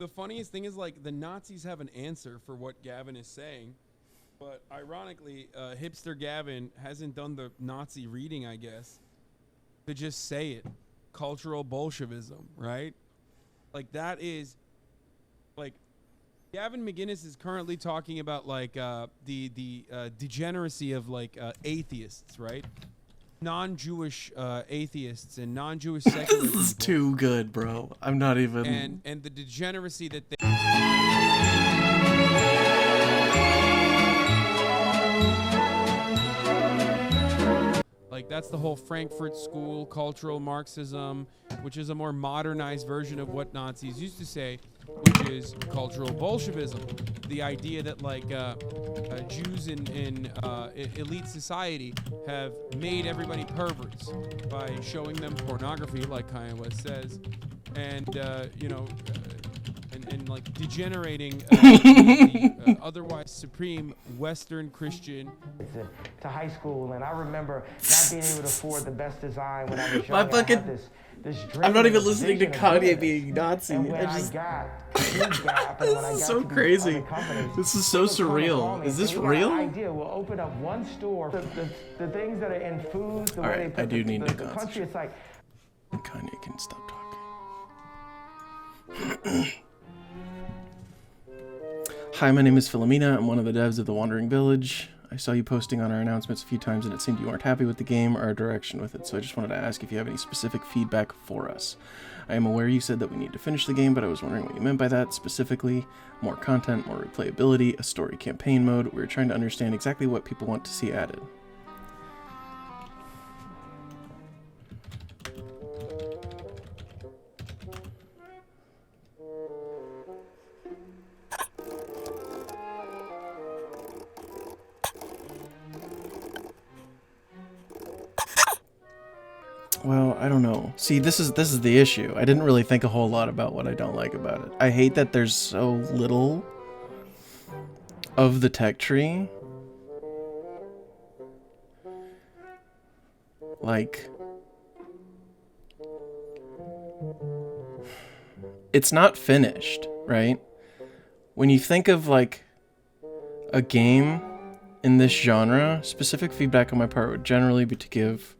the funniest thing is like the Nazis have an answer for what Gavin is saying, but ironically, hipster Gavin hasn't done the Nazi reading, I guess, to just say it. Cultural Bolshevism, right? Like that is like Gavin McInnes is currently talking about like the degeneracy of like atheists, right? Non-Jewish atheists and non-Jewish secular This is people. too good, bro. I'm not even. And the degeneracy that they. Like that's the whole Frankfurt School, cultural Marxism, which is a more modernized version of what Nazis used to say, which is cultural Bolshevism. The idea that like Jews in elite society have made everybody perverts by showing them pornography, like Kanye West says, and and like degenerating the otherwise supreme Western Christian to high school, and I remember not being able to afford the best design when I was young. My fucking. I had this I'm not dream, even this listening to vision of Kanye doing being this. Nazi. And when I just. got Big Gap, and when I This is got so to these crazy. other companies, This is so they would come and call surreal. me Is and this say, "We got real? an idea. We'll open up one store. The things that are in food, the way Alright, they put I do need to the country, concentrate. it's like Kanye can stop talking. Hi, my name is Philomena. I'm one of the devs of The Wandering Village. I saw you posting on our announcements a few times and it seemed you weren't happy with the game or our direction with it, so I just wanted to ask if you have any specific feedback for us. I am aware you said that we need to finish the game, but I was wondering what you meant by that specifically. More content, more replayability, a story campaign mode. We were trying to understand exactly what people want to see added. Well, I don't know. See, this is the issue. I didn't really think a whole lot about what I don't like about it. I hate that there's so little of the tech tree. Like, it's not finished, right? When you think of like a game in this genre, specific feedback on my part would generally be to give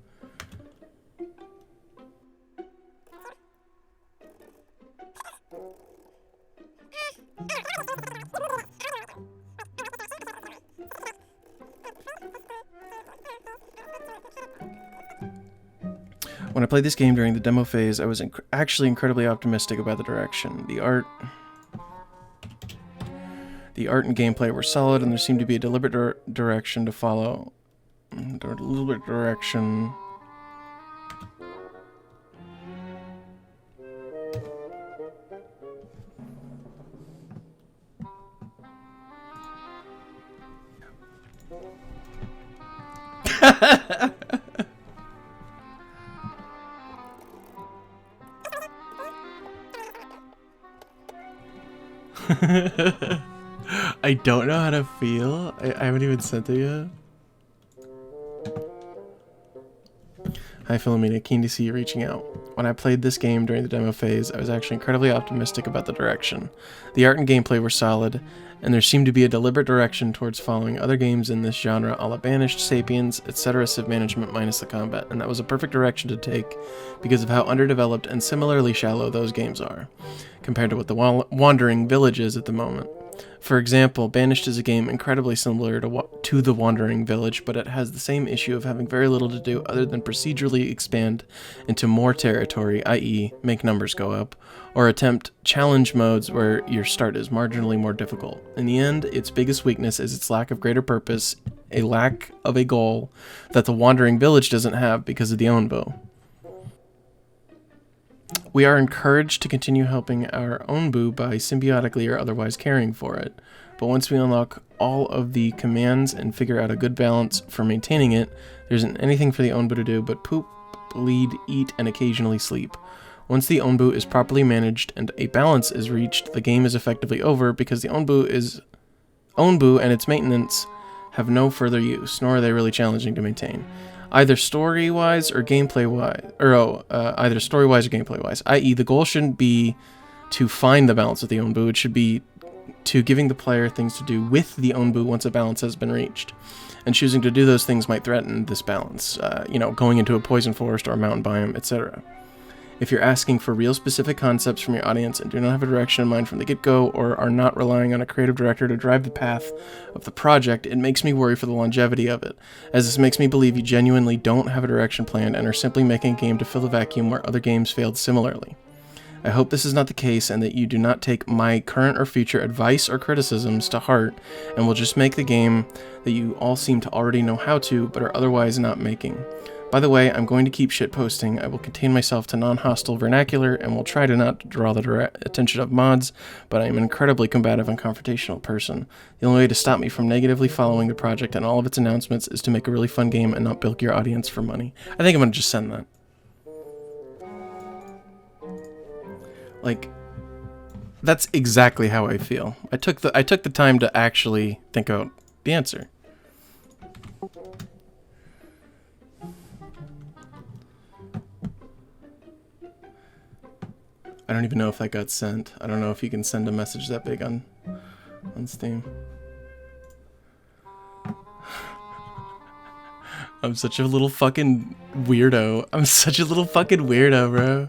When I played this game during the demo phase, I was actually incredibly optimistic about the direction. The art and gameplay were solid, and there seemed to be a deliberate direction to follow. Deliberate direction. I don't know how to feel. I haven't even sent it yet. Hi Philomena, keen to see you reaching out. When I played this game during the demo phase, I was actually incredibly optimistic about the direction. The art and gameplay were solid, and there seemed to be a deliberate direction towards following other games in this genre a la Banished, Sapiens, etc. Civ management minus the combat, and that was a perfect direction to take because of how underdeveloped and similarly shallow those games are, compared to what the Wandering Village is at the moment. For example, Banished is a game incredibly similar to The Wandering Village, but it has the same issue of having very little to do other than procedurally expand into more territory, i.e. make numbers go up, or attempt challenge modes where your start is marginally more difficult. In the end, its biggest weakness is its lack of greater purpose, a lack of a goal that The Wandering Village doesn't have because of the Onbu. We are encouraged to continue helping our Onbu by symbiotically or otherwise caring for it, but once we unlock all of the commands and figure out a good balance for maintaining it, there isn't anything for the Onbu to do but poop, bleed, eat, and occasionally sleep. Once the Onbu is properly managed and a balance is reached, the game is effectively over because the Onbu and its maintenance have no further use, nor are they really challenging to maintain. Either story-wise or gameplay-wise, i.e. the goal shouldn't be to find the balance with the Onbu. It should be to giving the player things to do with the Onbu once a balance has been reached. And choosing to do those things might threaten this balance, going into a poison forest or a mountain biome, etc. If you're asking for real specific concepts from your audience and do not have a direction in mind from the get-go, or are not relying on a creative director to drive the path of the project, it makes me worry for the longevity of it, as this makes me believe you genuinely don't have a direction planned and are simply making a game to fill the vacuum where other games failed similarly. I hope this is not the case and that you do not take my current or future advice or criticisms to heart and will just make the game that you all seem to already know how to, but are otherwise not making. By the way, I'm going to keep shitposting. I will contain myself to non-hostile vernacular and will try to not draw the attention of mods, but I am an incredibly combative and confrontational person. The only way to stop me from negatively following the project and all of its announcements is to make a really fun game and not bilk your audience for money. I think I'm going to just send that. Like, that's exactly how I feel. I took the time to actually think out the answer. I don't even know if that got sent. I don't know if you can send a message that big on Steam. I'm such a little fucking weirdo. I'm such a little fucking weirdo, bro.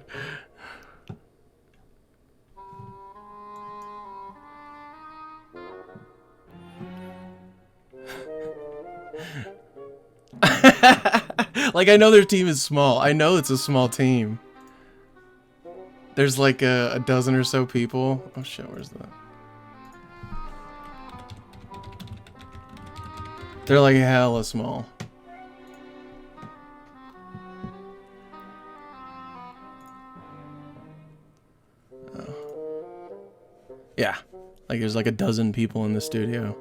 Like, I know their team is small. I know it's a small team. There's like a dozen or so people. Oh shit, where's that? They're like hella small. Oh. Yeah, like there's like a dozen people in the studio.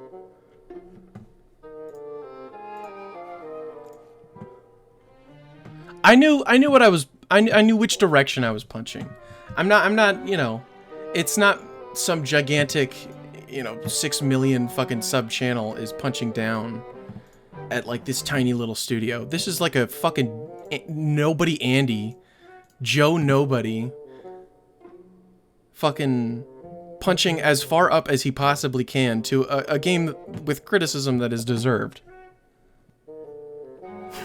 I knew what I was. I knew which direction I was punching. I'm not, it's not some gigantic, 6 million fucking sub channel is punching down at like this tiny little studio. This is like a fucking nobody Andy, Joe Nobody, fucking punching as far up as he possibly can to a game with criticism that is deserved.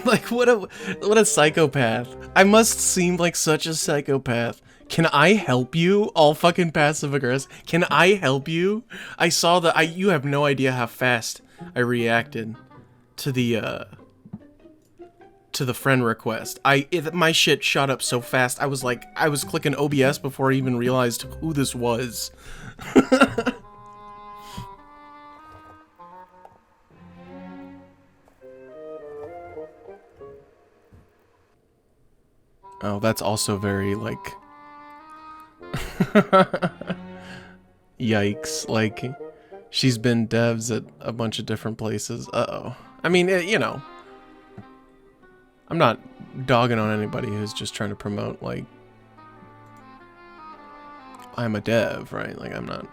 Like, what a psychopath. I must seem like such a psychopath. Can I help you? All fucking passive aggressive. Can I help you? I saw you have no idea how fast I reacted to the friend request. My shit shot up so fast. I was clicking OBS before I even realized who this was. Oh, that's also very, like... Yikes. Like, she's been devs at a bunch of different places. Uh-oh. I mean, I'm not dogging on anybody who's just trying to promote, like... I'm a dev, right? Like, I'm not...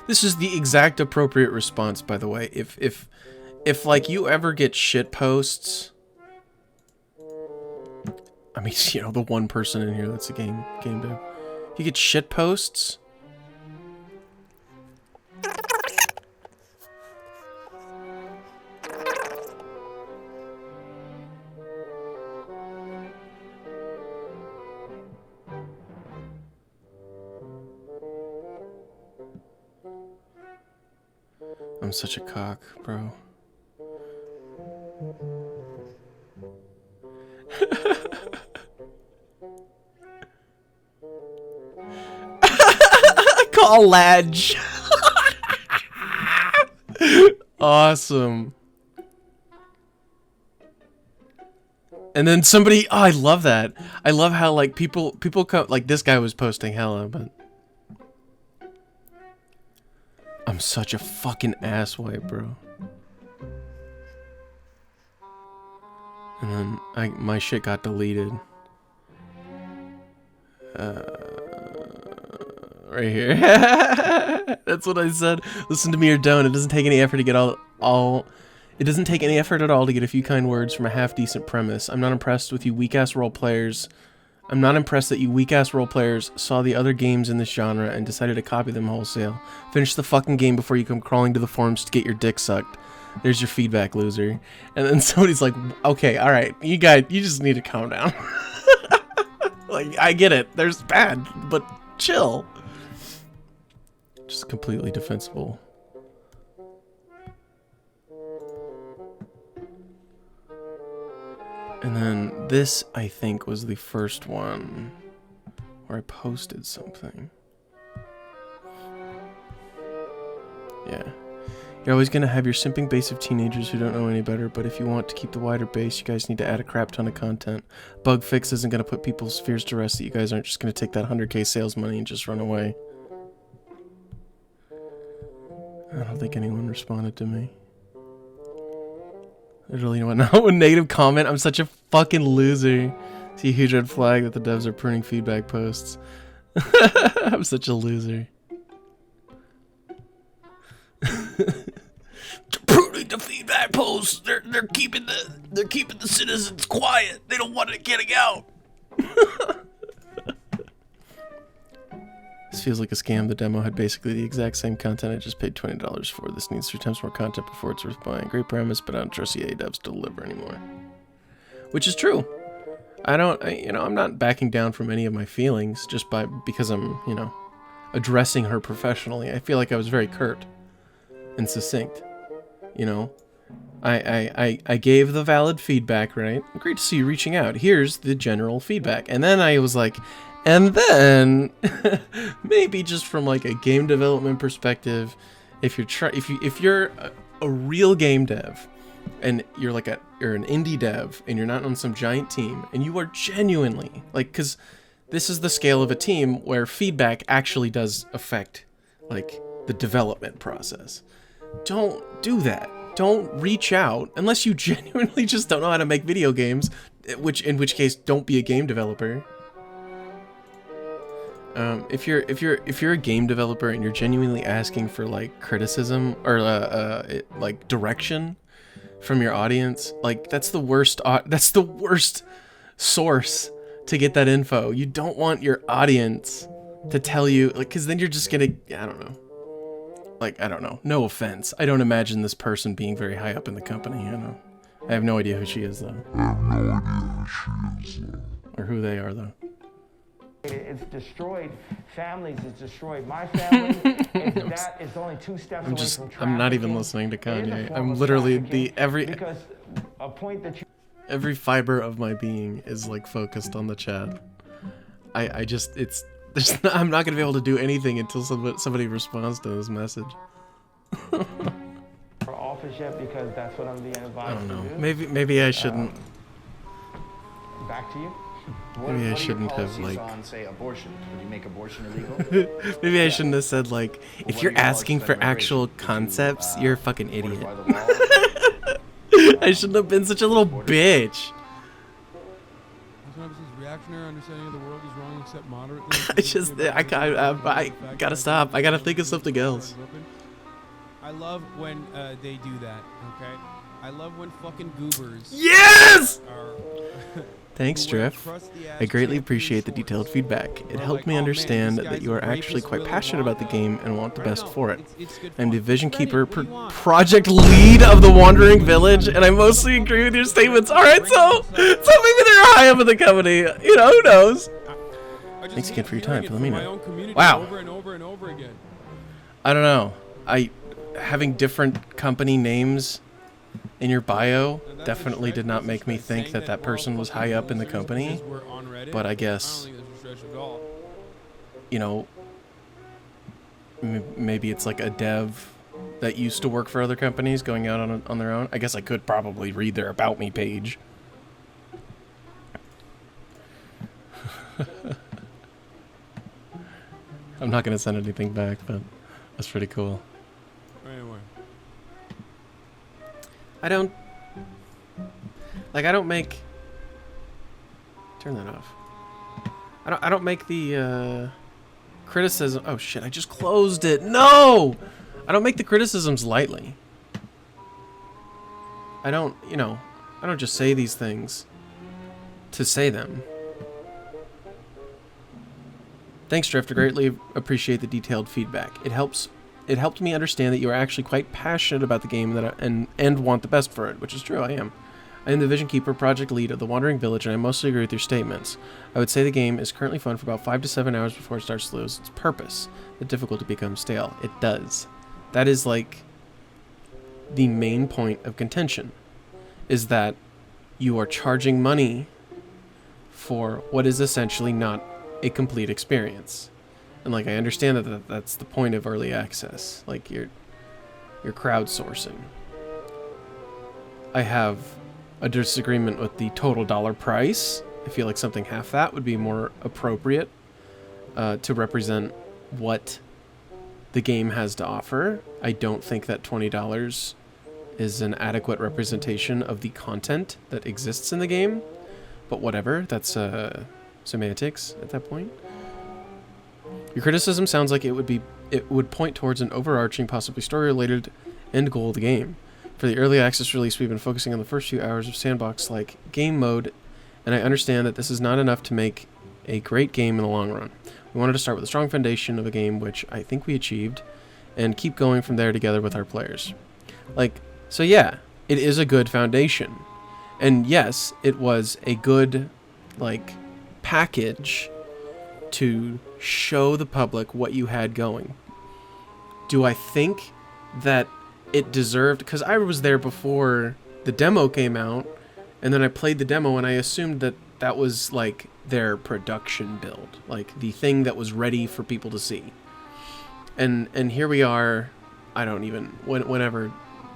This is the exact appropriate response, by the way. If like you ever get shit posts, I mean, the one person in here that's a game dev. If you get shit posts, I'm such a cock, bro. Collage. Awesome. And then somebody, oh, I love that. I love how like people come, like this guy was posting hella, but I'm such a fucking asswipe, bro. And then my shit got deleted. Right here. That's what I said. Listen to me or don't. It doesn't take any effort to get all It doesn't take any effort at all to get a few kind words from a half-decent premise. I'm not impressed with you weak-ass role players. I'm not impressed that you weak-ass role players saw the other games in this genre and decided to copy them wholesale. Finish the fucking game before you come crawling to the forums to get your dick sucked. There's your feedback, loser. And then somebody's like, okay, alright, you just need to calm down. Like, I get it. There's bad, but chill. Just completely defensible. And then this, I think, was the first one where I posted something. Yeah. You're always going to have your simping base of teenagers who don't know any better, but if you want to keep the wider base, you guys need to add a crap ton of content. Bug fix isn't going to put people's fears to rest that you guys aren't just going to take that 100k sales money and just run away. I don't think anyone responded to me. Literally, you know what? Not one negative comment. I'm such a fucking loser. See a huge red flag that the devs are pruning feedback posts. I'm such a loser. Pruning the feedback posts. They're keeping the citizens quiet. They don't want it getting out. This feels like a scam. The demo had basically the exact same content I just paid $20 for. This needs 3 times more content before it's worth buying. Great premise, but I don't trust EA devs to deliver anymore. Which is true. I'm not backing down from any of my feelings just because I'm, addressing her professionally. I feel like I was very curt and succinct. I gave the valid feedback, right? Great to see you reaching out. Here's the general feedback. And then I was like, and then maybe just from like a game development perspective, if you're a real game dev and you're an indie dev and you're not on some giant team and you are genuinely because this is the scale of a team where feedback actually does affect like the development process. Don't do that. Don't reach out unless you genuinely just don't know how to make video games, in which case don't be a game developer. If you're a game developer and you're genuinely asking for like criticism or like direction from your audience, like that's the worst source to get that info. You don't want your audience to tell you, like, because then you're just gonna, I don't know. No offense. I don't imagine this person being very high up in the company. I have no idea who she is though. Or who they are though. It's destroyed families. It's destroyed my family. It's only 2 steps away from trafficking. I'm not even listening to Kanye. I'm literally because a point that every fiber of my being is like focused on the chat. I'm not gonna be able to do anything until somebody responds to this message. office yet because that's what I'm being advised I don't know. to do. Maybe I shouldn't. Back to you. Maybe I shouldn't have like. On, say, abortion? Would you make abortion illegal? Maybe I shouldn't have said like, if you're asking for actual concepts, you're a fucking idiot. I shouldn't have been such a little bitch. Reactionary understanding of the world is wrong except moderately. I gotta stop. I gotta think of something else. I love when they do that. Okay. I love when fucking goobers. Yes. Are Thanks, Drift. I greatly appreciate the detailed feedback. It helped me understand that you are actually quite passionate about the game and want the best for it. I'm the Vision Keeper, project lead of the Wandering Village, and I mostly agree with your statements. Alright, so maybe they're high up in the company. Who knows? Thanks again for your time. Let me know. Wow. I don't know. Having different company names in your bio definitely did not make me think that person was high up in the company, but I guess, maybe it's like a dev that used to work for other companies going out on their own. I guess I could probably read their About Me page. I'm not going to send anything back, but that's pretty cool. Anyway. I don't make. Turn that off. I don't make the criticism. Oh shit! I just closed it. No, I don't make the criticisms lightly. I don't just say these things to say them. Thanks, Drifter. Greatly appreciate the detailed feedback. It helped me understand that you are actually quite passionate about the game and want the best for it, which is true. I am. I am the Vision Keeper project lead of the Wandering Village, and I mostly agree with your statements. I would say the game is currently fun for about 5 to 7 hours before it starts to lose its purpose. The difficulty becomes stale. It does. That is like the main point of contention, is that you are charging money for what is essentially not a complete experience. And like I understand that that's the point of early access. Like you're crowdsourcing. I have a disagreement with the total dollar price. I feel like something half that would be more appropriate to represent what the game has to offer. I don't think that $20 is an adequate representation of the content that exists in the game. But whatever, that's semantics at that point. Your criticism sounds like it would point towards an overarching, possibly story-related end goal of the game. For the early access release, we've been focusing on the first few hours of sandbox-like game mode, and I understand that this is not enough to make a great game in the long run. We wanted to start with a strong foundation of a game, which I think we achieved, and keep going from there together with our players. So yeah, it is a good foundation. And yes, it was a good, package to show the public what you had going. Do I think that it deserved... Because I was there before the demo came out, and then I played the demo, and I assumed that that was, their production build. The thing that was ready for people to see. And here we are, I don't even... Whenever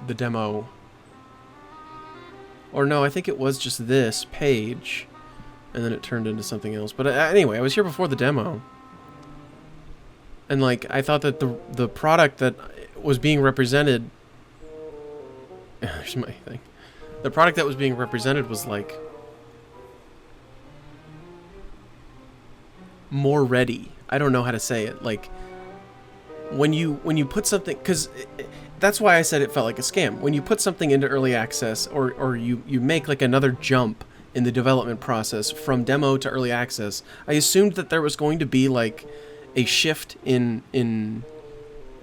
the demo... Or no, I think it was just this page, and then it turned into something else. But anyway, I was here before the demo. And, I thought that the product that was being represented... Here's my thing. The product that was being represented was, more ready. I don't know how to say it. When you put something... Because... That's why I said it felt like a scam. When you put something into early access, or you make another jump in the development process from demo to early access, I assumed that there was going to be a shift in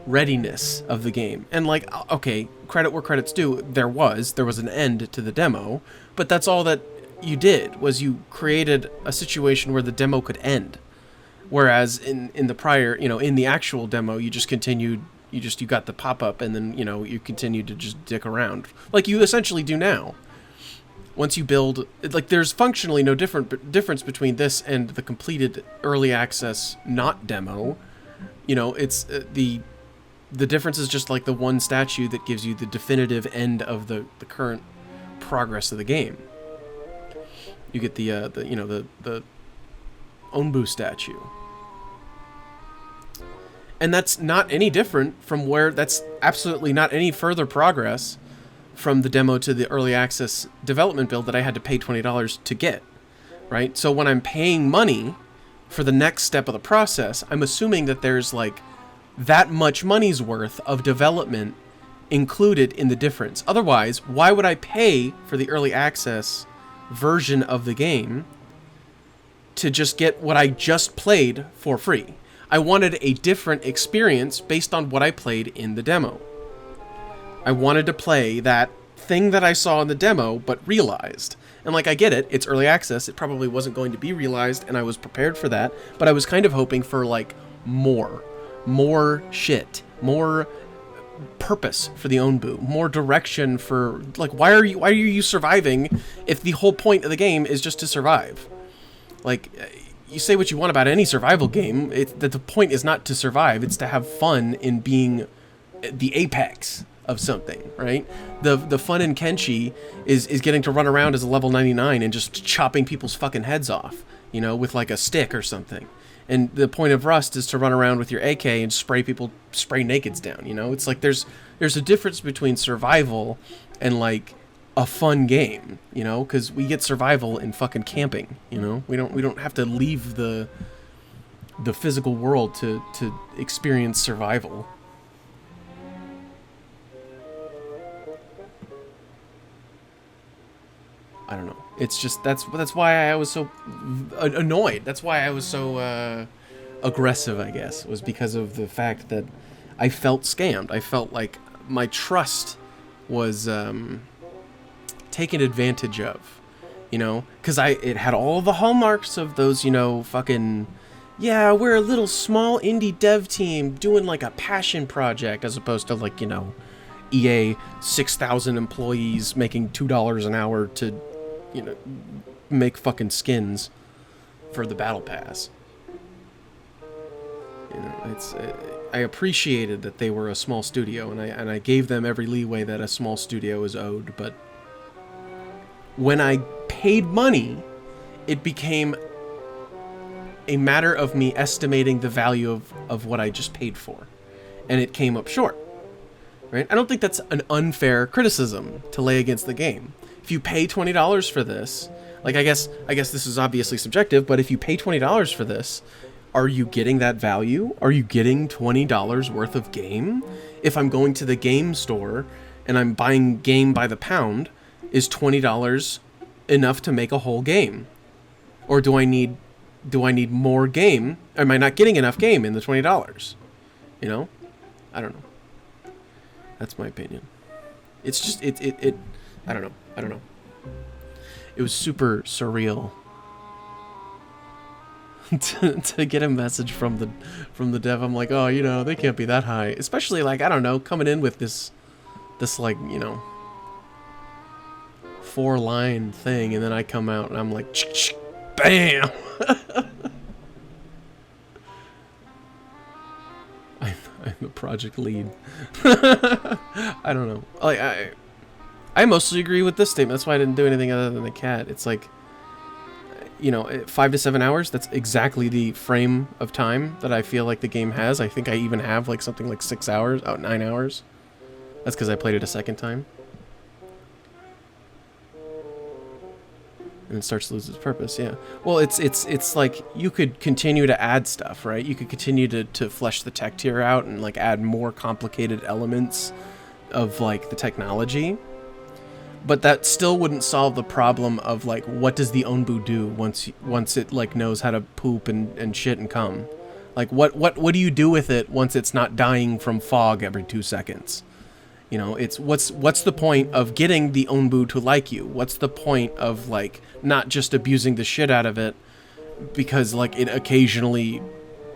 readiness of the game. And okay, credit where credit's due, there was an end to the demo, but that's all that you did, was you created a situation where the demo could end. Whereas in the prior, in the actual demo, you just continued. You got the pop-up, and then, you continue to just dick around. Like you essentially do now. Once you build... there's functionally no difference between this and the completed early access not demo. It's... the difference is just the one statue that gives you the definitive end of the current progress of the game. You get the Onbu statue. And that's not any different from that's absolutely not any further progress from the demo to the early access development build that I had to pay $20 to get, right? So when I'm paying money for the next step of the process, I'm assuming that there's that much money's worth of development included in the difference. Otherwise, why would I pay for the early access version of the game to just get what I just played for free? I wanted a different experience based on what I played in the demo. I wanted to play that thing that I saw in the demo, but realized. And I get it, it's early access, it probably wasn't going to be realized, and I was prepared for that, but I was kind of hoping for, more shit, more purpose for the Onbu, more direction for, why are you surviving if the whole point of the game is just to survive? You say what you want about any survival game, that the point is not to survive, it's to have fun in being the apex of something, right? The fun in Kenshi is getting to run around as a level 99 and just chopping people's fucking heads off, with a stick or something. And the point of Rust is to run around with your AK and spray nakeds down, It's there's a difference between survival and a fun game, because we get survival in fucking camping, we don't have to leave the physical world to experience survival. It's just that's why I was so annoyed. That's why I was so aggressive, I guess, was because of the fact that I felt scammed. I felt like my trust was taken advantage of, you know, because it had all the hallmarks of those, you know, fucking, yeah, we're a little small indie dev team doing like a passion project, as opposed to like, you know, EA 6,000 employees making $2 an hour to, you know, make fucking skins for the battle pass. You know, I appreciated that they were a small studio, and I gave them every leeway that a small studio is owed, but when I paid money, it became a matter of me estimating the value of what I just paid for, and it came up short. Right? I don't think that's an unfair criticism to lay against the game. If you pay $20 for this, like I guess this is obviously subjective, but if you pay $20 for this, are you getting that value? Are you getting $20 worth of game? If I'm going to the game store and I'm buying game by the pound, is $20 enough to make a whole game? Or do I need more game? Am I not getting enough game in the $20? You know? I don't know. That's my opinion. It's just it I don't know. It was super surreal to get a message from the dev. I'm like, oh, you know, they can't be that high. Especially like, I don't know, coming in with this like, you know, 4-line thing, and then I come out and I'm like, bam. I'm the project lead. I don't know. Like I mostly agree with this statement. That's why I didn't do anything other than the cat. It's like, you know, 5 to 7 hours. That's exactly the frame of time that I feel like the game has. I think I even have like something like 6 hours, 9 hours. That's because I played it a second time. And it starts to lose its purpose, yeah. Well, it's like you could continue to add stuff, right? You could continue to flesh the tech tier out and like add more complicated elements of like the technology. But that still wouldn't solve the problem of like, what does the Onbu do once it like knows how to poop and shit and cum? Like what do you do with it once it's not dying from fog every 2 seconds? You know, it's what's the point of getting the Onbu to like you? What's the point of like not just abusing the shit out of it because like it occasionally,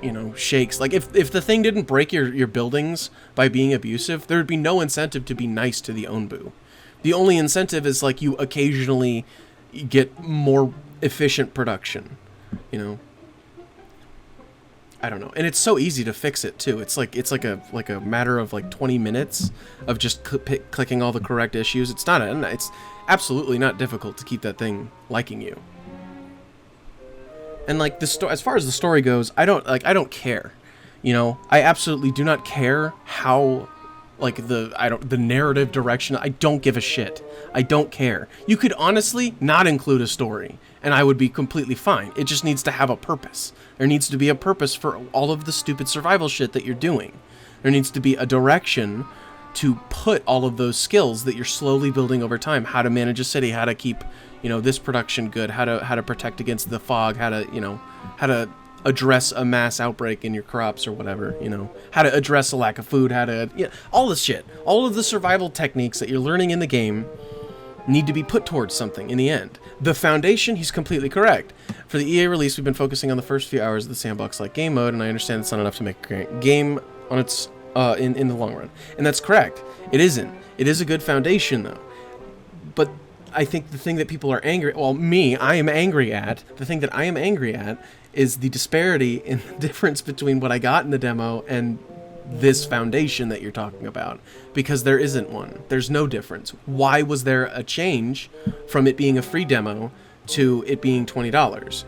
you know, shakes? Like if the thing didn't break your buildings by being abusive, there'd be no incentive to be nice to the Onbu. The only incentive is like you occasionally get more efficient production, you know. I don't know, and it's so easy to fix it too. It's like a matter of like 20 minutes of just clicking all the correct issues. It's absolutely not difficult to keep that thing liking you. And like as far as the story goes, I don't care. You know, I absolutely do not care how like the narrative direction. I don't give a shit. I don't care. You could honestly not include a story and I would be completely fine. It just needs to have a purpose. There needs to be a purpose for all of the stupid survival shit that you're doing. There needs to be a direction to put all of those skills that you're slowly building over time. How to manage a city, how to keep, you know, this production good, how to protect against the fog, how to address a mass outbreak in your crops or whatever, you know, how to address a lack of food, all this shit. All of the survival techniques that you're learning in the game need to be put towards something in the end. The foundation, he's completely correct. For the EA release, we've been focusing on the first few hours of the sandbox-like game mode, and I understand it's not enough to make a great game on its in the long run. And that's correct. It isn't. It is a good foundation, though. But I think the thing that people are angry, well, I am angry at, the thing that I am angry at is the disparity in the difference between what I got in the demo and this foundation that you're talking about, because there isn't one. There's no difference. Why was there a change from it being a free demo to it being $20?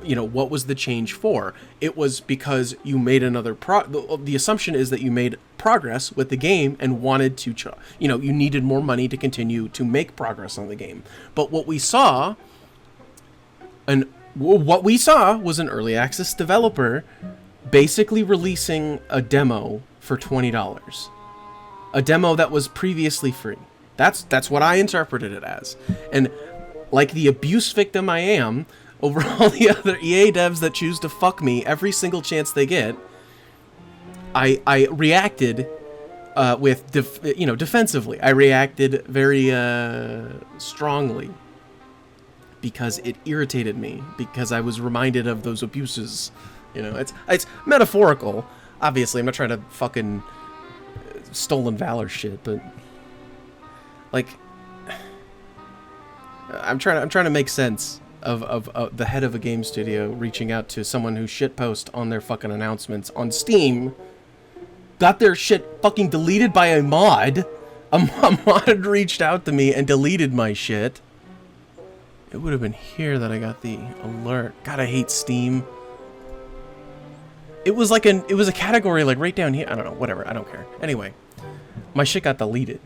You know, what was the change for? It was because you made another the assumption is that you made progress with the game and wanted to, you needed more money to continue to make progress on the game. But what we saw was an early access developer basically releasing a demo for $20. A demo that was previously free. That's what I interpreted it as. And like the abuse victim I am, over all the other EA devs that choose to fuck me every single chance they get, I reacted with defensively. I reacted very strongly because it irritated me, because I was reminded of those abuses. You know, it's metaphorical. Obviously, I'm not trying to fucking stolen valor shit, but like I'm trying to make sense of the head of a game studio reaching out to someone who shitpost on their fucking announcements on Steam, got their shit fucking deleted by a mod. A mod reached out to me and deleted my shit. It would have been here that I got the alert. God, I hate Steam. It was a category like right down here. I don't know, whatever, I don't care. Anyway, my shit got deleted.